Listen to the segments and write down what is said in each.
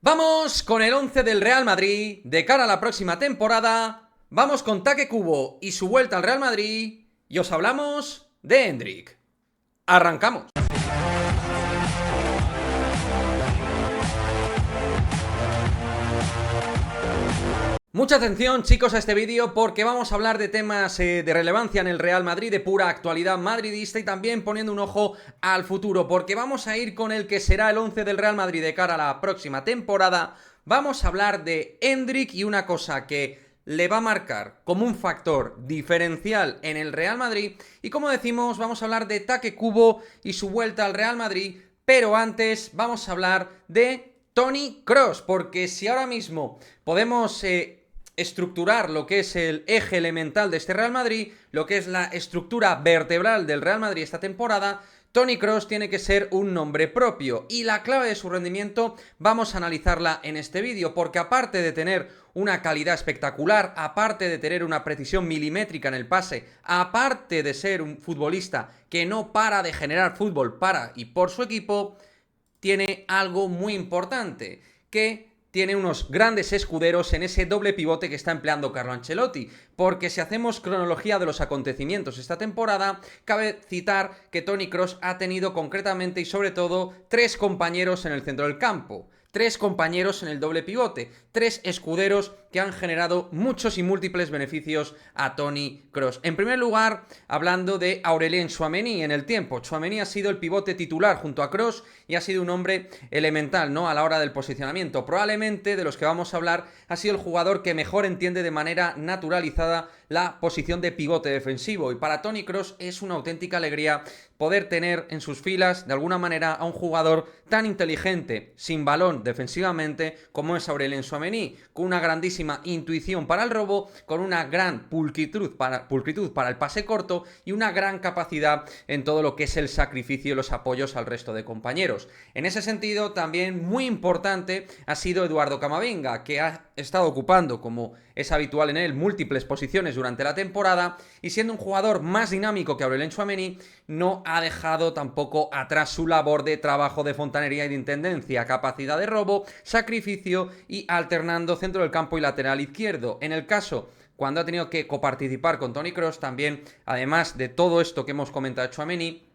Vamos con el 11 del Real Madrid de cara a la próxima temporada. Vamos con Take Kubo y su vuelta al Real Madrid. Y os hablamos de Endrick. Arrancamos. Mucha atención, chicos, a este vídeo porque vamos a hablar de temas de relevancia en el Real Madrid, de pura actualidad madridista y también poniendo un ojo al futuro, porque vamos a ir con el que será el 11 del Real Madrid de cara a la próxima temporada. Vamos a hablar de Endrick y una cosa que le va a marcar como un factor diferencial en el Real Madrid. Y como decimos, vamos a hablar de Take Kubo y su vuelta al Real Madrid, pero antes vamos a hablar de Toni Kroos, porque si ahora mismo podemos estructurar lo que es el eje elemental de este Real Madrid, lo que es la estructura vertebral del Real Madrid esta temporada, Toni Kroos tiene que ser un nombre propio y la clave de su rendimiento vamos a analizarla en este vídeo, porque aparte de tener una calidad espectacular, aparte de tener una precisión milimétrica en el pase, aparte de ser un futbolista que no para de generar fútbol para y por su equipo, tiene algo muy importante, que tiene unos grandes escuderos en ese doble pivote que está empleando Carlo Ancelotti, porque si hacemos cronología de los acontecimientos esta temporada, cabe citar que Toni Kroos ha tenido concretamente y sobre todo 3 compañeros en el centro del campo. 3 compañeros en el doble pivote, 3 escuderos que han generado muchos y múltiples beneficios a Toni Kroos. En primer lugar, hablando de Aurélien Tchouaméni en el tiempo. Tchouaméni ha sido el pivote titular junto a Kroos y ha sido un hombre elemental, ¿no?, a la hora del posicionamiento. Probablemente de los que vamos a hablar ha sido el jugador que mejor entiende de manera naturalizada la posición de pivote defensivo, y para Toni Kroos es una auténtica alegría poder tener en sus filas de alguna manera a un jugador tan inteligente sin balón defensivamente como es Aurélien Tchouaméni, con una grandísima intuición para el robo, con una gran pulcritud para el pase corto y una gran capacidad en todo lo que es el sacrificio y los apoyos al resto de compañeros. En ese sentido, también muy importante ha sido Eduardo Camavinga, que ha estado ocupando, como es habitual en él, múltiples posiciones durante la temporada, y siendo un jugador más dinámico que Aurélien Tchouaméni, no ha dejado tampoco atrás su labor de trabajo de fontanería y de intendencia, capacidad de robo, sacrificio y alternando centro del campo y lateral izquierdo. En el caso cuando ha tenido que coparticipar con Toni Kroos, también, además de todo esto que hemos comentado de Tchouaméni,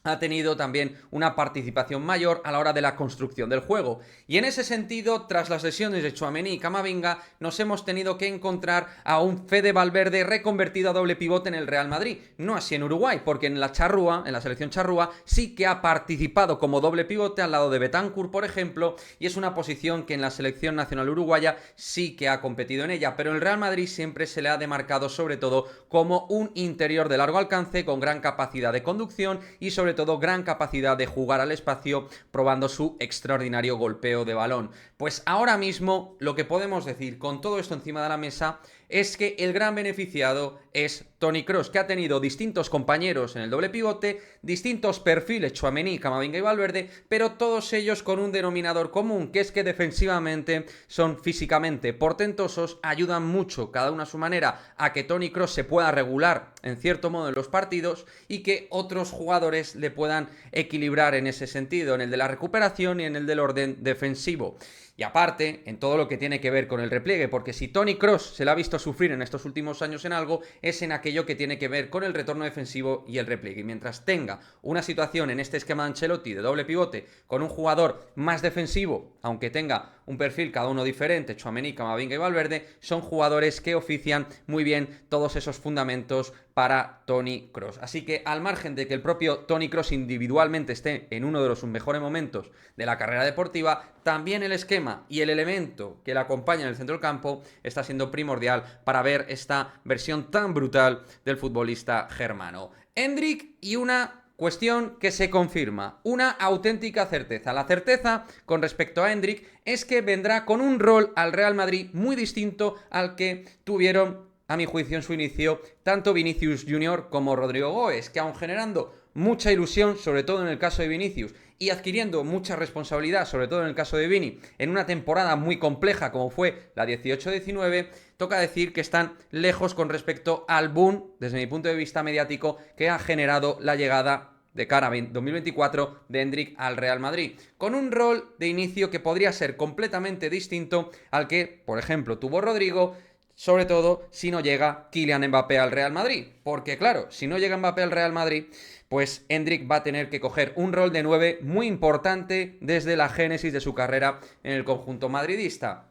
ha tenido también una participación mayor a la hora de la construcción del juego. Y en ese sentido, tras las lesiones de Tchouaméni y Camavinga, nos hemos tenido que encontrar a un Fede Valverde reconvertido a doble pivote en el Real Madrid. No así en Uruguay, porque en la charrúa, en la selección charrúa, sí que ha participado como doble pivote al lado de Bentancur, por ejemplo, y es una posición que en la selección nacional uruguaya sí que ha competido en ella, pero en el Real Madrid siempre se le ha demarcado sobre todo como un interior de largo alcance con gran capacidad de conducción y sobre todo gran capacidad de jugar al espacio, probando su extraordinario golpeo de balón. Pues ahora mismo lo que podemos decir con todo esto encima de la mesa es que el gran beneficiado es Toni Kroos, que ha tenido distintos compañeros en el doble pivote, distintos perfiles, Tchouaméni, Camavinga y Valverde, pero todos ellos con un denominador común, que es que defensivamente son físicamente portentosos, ayudan mucho, cada uno a su manera, a que Toni Kroos se pueda regular en cierto modo en los partidos y que otros jugadores le puedan equilibrar en ese sentido, en el de la recuperación y en el del orden defensivo. Y aparte, en todo lo que tiene que ver con el repliegue, porque si Toni Kroos se le ha visto sufrir en estos últimos años en algo, es en aquello que tiene que ver con el retorno defensivo y el repliegue. Y mientras tenga una situación en este esquema de Ancelotti de doble pivote con un jugador más defensivo, aunque tenga un perfil cada uno diferente, Tchouaméni, Camavinga y Valverde, son jugadores que ofician muy bien todos esos fundamentos para Toni Kroos. Así que al margen de que el propio Toni Kroos individualmente esté en uno de sus mejores momentos de la carrera deportiva, también el esquema y el elemento que le acompaña en el centro del campo está siendo primordial para ver esta versión tan brutal del futbolista germano. Endrick, y una cuestión que se confirma, una auténtica certeza. La certeza con respecto a Endrick es que vendrá con un rol al Real Madrid muy distinto al que tuvieron, a mi juicio, en su inicio, tanto Vinicius Junior como Rodrigo Goes, que aun generando mucha ilusión, sobre todo en el caso de Vinicius, y adquiriendo mucha responsabilidad, sobre todo en el caso de Vini, en una temporada muy compleja como fue la 18-19, toca decir que están lejos con respecto al boom, desde mi punto de vista mediático, que ha generado la llegada de cara a 2024 de Endrick al Real Madrid, con un rol de inicio que podría ser completamente distinto al que, por ejemplo, tuvo Rodrigo, sobre todo si no llega Kylian Mbappé al Real Madrid, porque claro, si no llega Mbappé al Real Madrid, pues Endrick va a tener que coger un rol de 9 muy importante desde la génesis de su carrera en el conjunto madridista.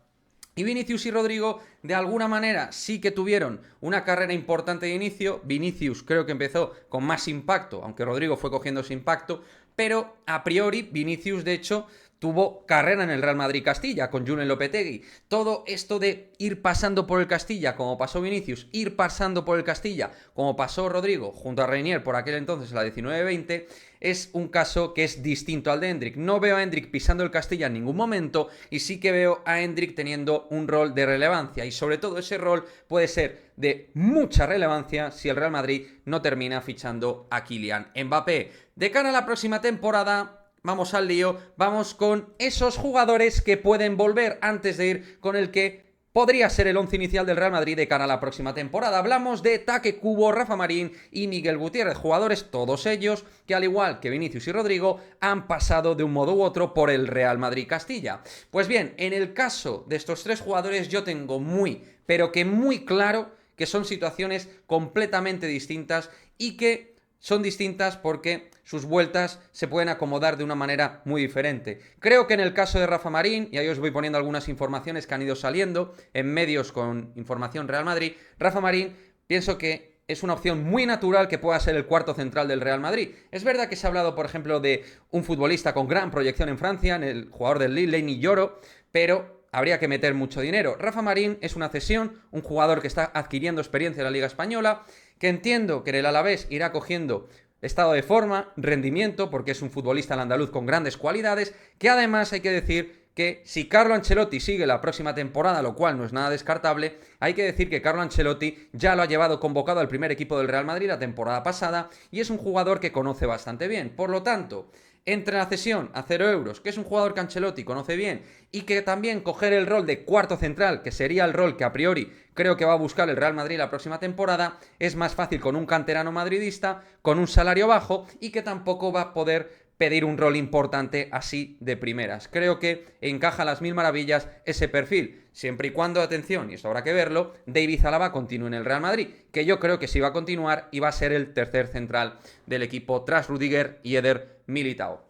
Y Vinicius y Rodrigo, de alguna manera, sí que tuvieron una carrera importante de inicio. Vinicius creo que empezó con más impacto, aunque Rodrigo fue cogiendo ese impacto, pero a priori Vinicius, de hecho, tuvo carrera en el Real Madrid Castilla con Julen Lopetegui. Todo esto de ir pasando por el Castilla, como pasó Vinicius, ir pasando por el Castilla, como pasó Rodrigo, junto a Reinier por aquel entonces, la 19-20, es un caso que es distinto al de Endrick. No veo a Endrick pisando el Castilla en ningún momento y sí que veo a Endrick teniendo un rol de relevancia, y sobre todo ese rol puede ser de mucha relevancia si el Real Madrid no termina fichando a Kylian Mbappé. De cara a la próxima temporada, vamos al lío, vamos con esos jugadores que pueden volver antes de ir con el que podría ser el once inicial del Real Madrid de cara a la próxima temporada. Hablamos de Taque Cubo, Rafa Marín y Miguel Gutiérrez, jugadores todos ellos que, al igual que Vinicius y Rodrigo, han pasado de un modo u otro por el Real Madrid Castilla. Pues bien, en el caso de estos tres jugadores yo tengo muy, pero que muy claro que son situaciones completamente distintas y que son distintas porque sus vueltas se pueden acomodar de una manera muy diferente. Creo que en el caso de Rafa Marín, y ahí os voy poniendo algunas informaciones que han ido saliendo en medios con información Real Madrid, Rafa Marín pienso que es una opción muy natural que pueda ser el cuarto central del Real Madrid. Es verdad que se ha hablado, por ejemplo, de un futbolista con gran proyección en Francia, en el jugador del Lille, Lenny Yoro, pero habría que meter mucho dinero. Rafa Marín es una cesión, un jugador que está adquiriendo experiencia en la Liga Española, que entiendo que en el Alavés irá cogiendo estado de forma, rendimiento, porque es un futbolista al andaluz con grandes cualidades, que además hay que decir que si Carlo Ancelotti sigue la próxima temporada, lo cual no es nada descartable, hay que decir que Carlo Ancelotti ya lo ha llevado convocado al primer equipo del Real Madrid la temporada pasada y es un jugador que conoce bastante bien. Por lo tanto, entre la cesión a 0 euros, que es un jugador que Ancelotti conoce bien, y que también coger el rol de cuarto central, que sería el rol que a priori creo que va a buscar el Real Madrid la próxima temporada, es más fácil con un canterano madridista, con un salario bajo, y que tampoco va a poder pedir un rol importante así de primeras. Creo que encaja a las mil maravillas ese perfil, siempre y cuando, atención, y esto habrá que verlo, David Alaba continúe en el Real Madrid, que yo creo que sí va a continuar y va a ser el tercer central del equipo tras Rudiger y Eder Militao.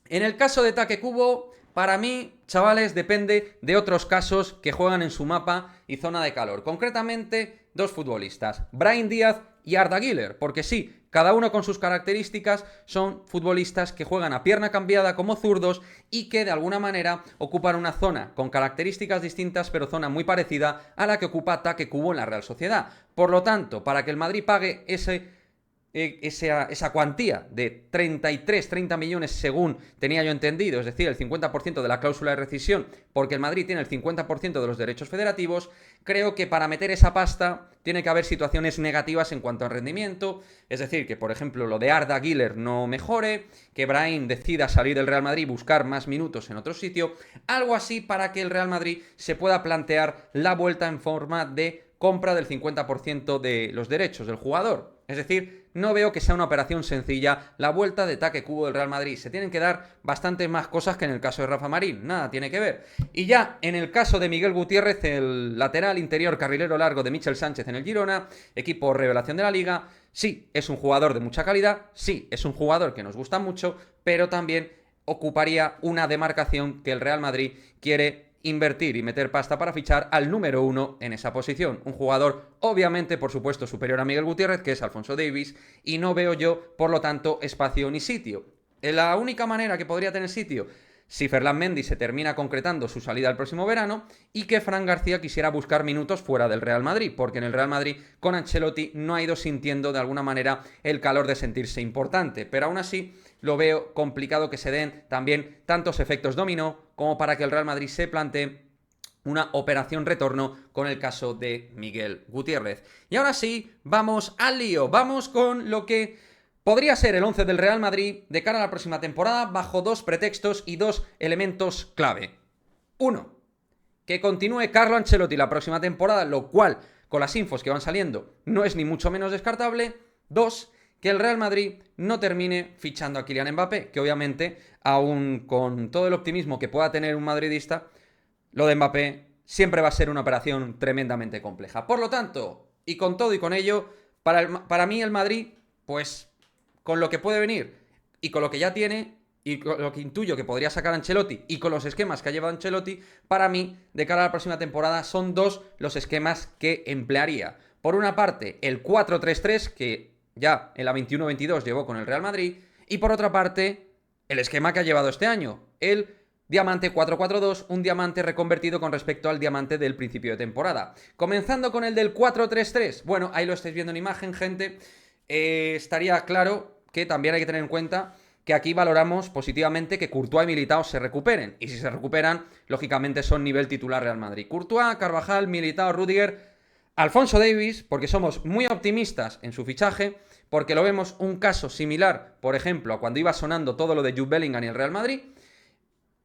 En el caso de Taque Cubo, para mí, chavales, depende de otros casos que juegan en su mapa y zona de calor. Concretamente, dos futbolistas, Brahim Díaz y Arda Güler, porque sí, cada uno con sus características son futbolistas que juegan a pierna cambiada como zurdos y que de alguna manera ocupan una zona con características distintas, pero zona muy parecida a la que ocupa Taque Cubo en la Real Sociedad. Por lo tanto, para que el Madrid pague esa cuantía de 30 millones según tenía yo entendido, es decir, el 50% de la cláusula de rescisión, porque el Madrid tiene el 50% de los derechos federativos, creo que para meter esa pasta tiene que haber situaciones negativas en cuanto al rendimiento, es decir, que por ejemplo lo de Arda Güler no mejore, que Brahim decida salir del Real Madrid y buscar más minutos en otro sitio, algo así para que el Real Madrid se pueda plantear la vuelta en forma de compra del 50% de los derechos del jugador. Es decir, no veo que sea una operación sencilla la vuelta de Taque Cubo del Real Madrid. Se tienen que dar bastantes más cosas que en el caso de Rafa Marín. Nada tiene que ver. Y ya en el caso de Miguel Gutiérrez, el lateral interior carrilero largo de Michel Sánchez en el Girona, equipo revelación de la Liga, sí, es un jugador de mucha calidad, sí, es un jugador que nos gusta mucho, pero también ocuparía una demarcación que el Real Madrid quiere invertir y meter pasta para fichar al número 1 en esa posición. Un jugador, obviamente, por supuesto, superior a Miguel Gutiérrez, que es Alphonso Davies, y no veo yo, por lo tanto, espacio ni sitio. La única manera que podría tener sitio, si Ferland Mendy se termina concretando su salida el próximo verano, y que Fran García quisiera buscar minutos fuera del Real Madrid, porque en el Real Madrid, con Ancelotti, no ha ido sintiendo de alguna manera el calor de sentirse importante, pero aún así lo veo complicado que se den también tantos efectos dominó como para que el Real Madrid se plantee una operación retorno con el caso de Miguel Gutiérrez. Y ahora sí, vamos al lío, vamos con lo que podría ser el 11 del Real Madrid de cara a la próxima temporada bajo dos pretextos y dos elementos clave. Uno, que continúe Carlo Ancelotti la próxima temporada, lo cual, con las infos que van saliendo, no es ni mucho menos descartable. Dos, que el Real Madrid no termine fichando a Kylian Mbappé, que obviamente, aún con todo el optimismo que pueda tener un madridista, lo de Mbappé siempre va a ser una operación tremendamente compleja. Por lo tanto, y con todo y con ello, para mí el Madrid, pues con lo que puede venir y con lo que ya tiene y con lo que intuyo que podría sacar Ancelotti y con los esquemas que ha llevado Ancelotti, para mí, de cara a la próxima temporada, son dos los esquemas que emplearía. Por una parte, el 4-3-3, que ya en la 21-22 llevó con el Real Madrid, y por otra parte, el esquema que ha llevado este año, el diamante 4-4-2, un diamante reconvertido con respecto al diamante del principio de temporada. Comenzando con el del 4-3-3, bueno, ahí lo estáis viendo en imagen, gente. Estaría claro que también hay que tener en cuenta que aquí valoramos positivamente que Courtois y Militao se recuperen. Y si se recuperan, lógicamente son nivel titular Real Madrid. Courtois, Carvajal, Militao, Rudiger, Alphonso Davies, porque somos muy optimistas en su fichaje, porque lo vemos un caso similar, por ejemplo, a cuando iba sonando todo lo de Jude Bellingham y el Real Madrid.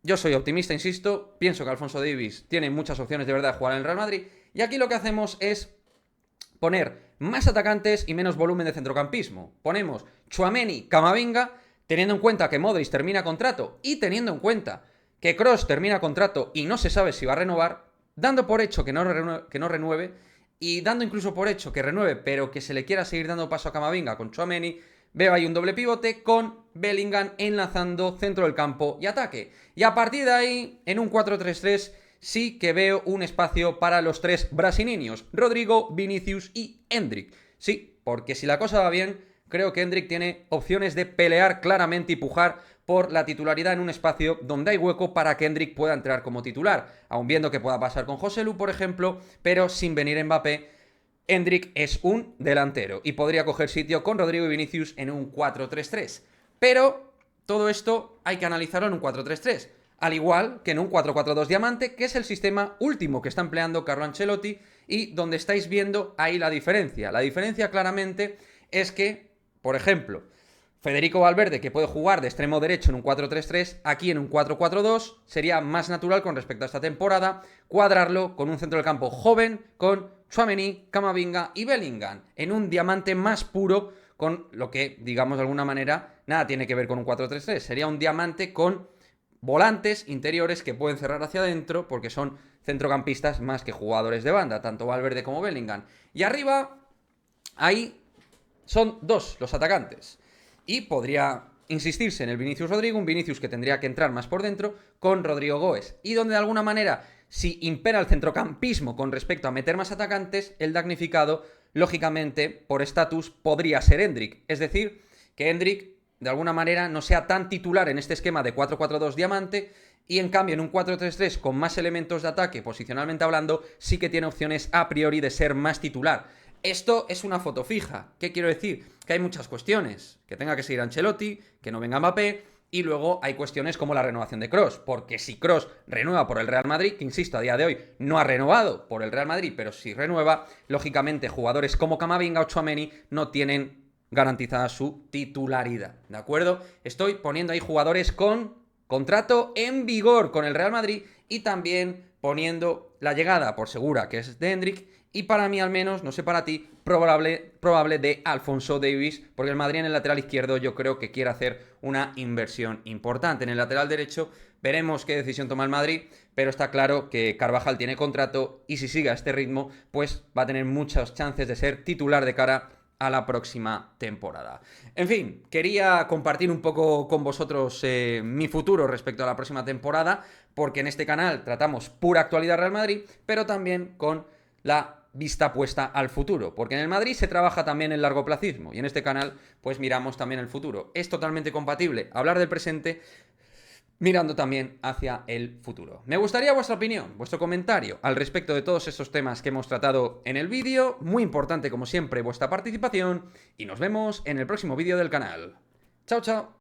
Yo soy optimista, insisto, pienso que Alphonso Davies tiene muchas opciones de verdad de jugar en el Real Madrid, y aquí lo que hacemos es poner más atacantes y menos volumen de centrocampismo. Ponemos Tchouaméni, Camavinga, teniendo en cuenta que Modric termina contrato y teniendo en cuenta que Kroos termina contrato y no se sabe si va a renovar, dando por hecho que no renueve y dando incluso por hecho que renueve, pero que se le quiera seguir dando paso a Camavinga con Tchouaméni, veo ahí un doble pivote con Bellingham enlazando centro del campo y ataque. Y a partir de ahí, en un 4-3-3, sí que veo un espacio para los tres brasileños, Rodrigo, Vinicius y Endrick. Sí, porque si la cosa va bien, creo que Endrick tiene opciones de pelear claramente y pujar por la titularidad en un espacio donde hay hueco para que Endrick pueda entrar como titular. Aun viendo que pueda pasar con Joselu, por ejemplo, pero sin venir Mbappé, Endrick es un delantero y podría coger sitio con Rodrigo y Vinicius en un 4-3-3. Pero todo esto hay que analizarlo en un 4-3-3. Al igual que en un 4-4-2 diamante, que es el sistema último que está empleando Carlo Ancelotti y donde estáis viendo ahí la diferencia. La diferencia claramente es que, por ejemplo, Federico Valverde, que puede jugar de extremo derecho en un 4-3-3, aquí en un 4-4-2 sería más natural con respecto a esta temporada cuadrarlo con un centro del campo joven, con Tchouaméni, Camavinga y Bellingham, en un diamante más puro, con lo que, digamos de alguna manera, nada tiene que ver con un 4-3-3. Sería un diamante con volantes interiores que pueden cerrar hacia adentro porque son centrocampistas más que jugadores de banda, tanto Valverde como Bellingham. Y arriba, ahí son dos los atacantes. Y podría insistirse en el Vinicius Rodrigo, un Vinicius que tendría que entrar más por dentro, con Rodrigo Goes. Y donde de alguna manera, si impera el centrocampismo con respecto a meter más atacantes, el damnificado, lógicamente, por estatus, podría ser Endrick. Es decir, que Endrick, de alguna manera, no sea tan titular en este esquema de 4-4-2 diamante, y en cambio en un 4-3-3 con más elementos de ataque, posicionalmente hablando, sí que tiene opciones a priori de ser más titular. Esto es una foto fija. ¿Qué quiero decir? Que hay muchas cuestiones. Que tenga que seguir Ancelotti, que no venga Mbappé, y luego hay cuestiones como la renovación de Kroos. Porque si Kroos renueva por el Real Madrid, que insisto, a día de hoy no ha renovado por el Real Madrid, pero si renueva, lógicamente jugadores como Camavinga o Tchouaméni no tienen garantizada su titularidad. ¿De acuerdo? Estoy poniendo ahí jugadores con contrato en vigor con el Real Madrid y también poniendo la llegada por segura, que es de Endrick, y para mí al menos, no sé para ti, probable de Alphonso Davies, porque el Madrid en el lateral izquierdo yo creo que quiere hacer una inversión importante. En el lateral derecho veremos qué decisión toma el Madrid, pero está claro que Carvajal tiene contrato y si sigue a este ritmo, pues va a tener muchas chances de ser titular de cara a la próxima temporada. En fin, quería compartir un poco con vosotros mi futuro respecto a la próxima temporada, porque en este canal tratamos pura actualidad Real Madrid, pero también con la vista puesta al futuro, porque en el Madrid se trabaja también el largoplacismo y en este canal pues miramos también el futuro. Es totalmente compatible hablar del presente mirando también hacia el futuro. Me gustaría vuestra opinión, vuestro comentario al respecto de todos estos temas que hemos tratado en el vídeo. Muy importante como siempre vuestra participación y nos vemos en el próximo vídeo del canal. Chao, chao.